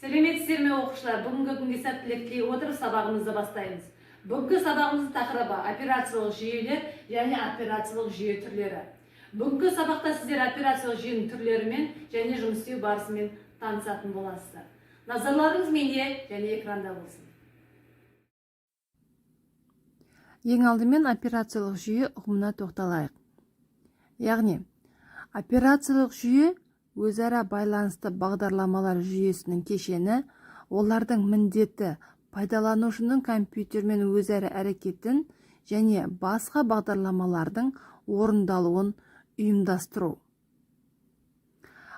Сәлеметсіздер ме оқушылар? Бүгінгі күнге сәттілік тілей отырып сабағымызды бастаймыз. Бүгінгі сабағымыздың тақырыбы операциялық жүйелер және операциялық жүйе түрлері. Бүгінгі сабақта сіздер операциялық жүйенің түрлерімен және жұмыс істеу барысымен танысатын боласыздар. Назарларыңыз менде және экранда болсын. Ең алдымен операциялық жүйе ұғымына тоқталайық. Яғни, операциялық жүйе өзара байланысты бағдарламалар жүйесінің кешені, олардың міндеті пайдаланушының компьютермен өзара әрекетін және басқа бағдарламалардың орындалуын ұйымдастыру.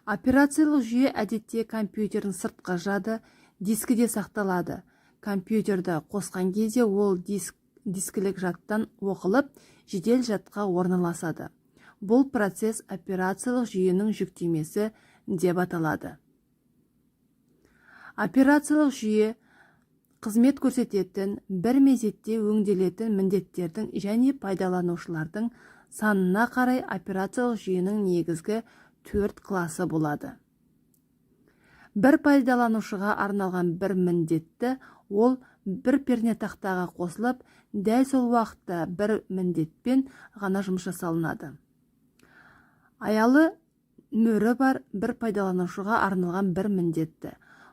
Операциялық жүйе әдетте компьютердің сыртқы жады дискіде сақталады. Компьютерді қосқан кезде ол дискілік жадтан оқылып, жедел жадқа орналасады. Бұл процесс операциялық жүйенің жүктемесі деп аталады. Операциялық жүйе қызмет көрсететін, бір мезетте өңделетін міндеттердің және пайдаланушылардың санына қарай операциялық жүйенің негізгі 4 класы болады. Бір пайдаланушыға арналған бір міндетті, ол бір пернетақтаға қосылып, дәл сол уақытта бір міндетпен ғана жұмыс жасалынады. Аялы мөрі бар бір пайдаланушыға арналған бір міндетті.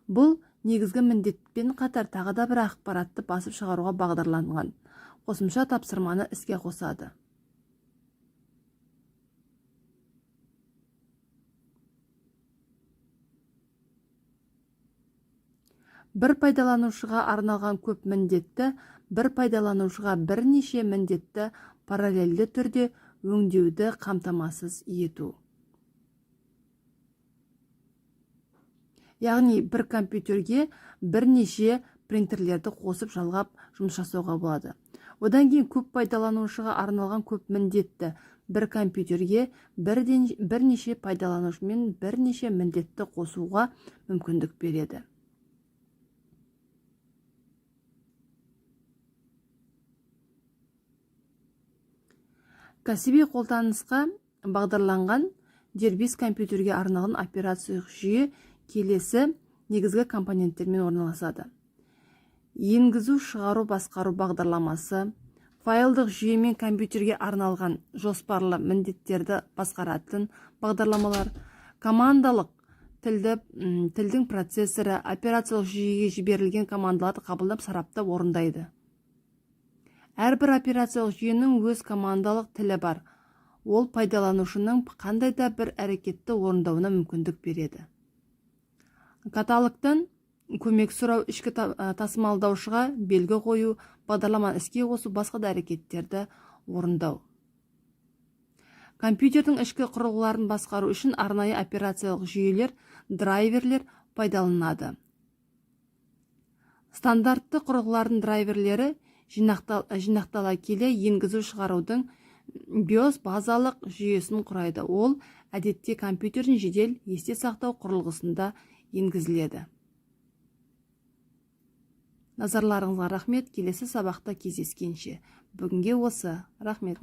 Бұл негізгі міндетпен қатар тағы да бір ақпаратты басып шығаруға бағдарланған қосымша тапсырманы іске қосады. Бір пайдаланушыға арналған көп міндетті, бір пайдаланушыға бірнеше міндетті параллельді түрде өңдеуді қамтамасыз ету. Яғни бір компьютерге бірнеше принтерлерді қосып жалғап жұмыс жасауға болады. Одан кейін көп пайдаланушыға арналған көп міндетті бір компьютерге бірнеше пайдаланушымен бірнеше міндетті қосуға мүмкіндік береді. Кәсіби қолданысқа бағдарланған дербес компьютерге арналған операциялық жүйе келесі негізгі компоненттермен орналасады. Енгізу, шығару, басқару бағдарламасы, файлдық жүйемен компьютерге арналған жоспарлы міндеттерді басқаратын бағдарламалар, командалық тілдің процессоры операциялық жүйеге жіберілген командаларды қабылдап, сараптап орындайды. Әрбір операциялық жүйенің өз командалық тілі бар. Ол пайдаланушының қандай да бір әрекетті орындауына мүмкіндік береді. Каталогтан көмек сұрау, ішкі тасымалдаушыға белгі қою, бағдарламаны іске қосу, басқа да әрекеттерді орындау. Компьютердің ішкі құрылғыларын басқару үшін арнайы операциялық жүйелер, драйверлер пайдаланады. Стандартты құрылғылардың драйверлері жинақтала келе енгізу шығарудың BIOS базалық жүйесін құрайды. Ол әдетте компьютердің жедел есте сақтау құрылғысында енгізіледі. Назарларыңызға рахмет. Келесі сабақта кездескенше. Бүгінге осы. Рахмет.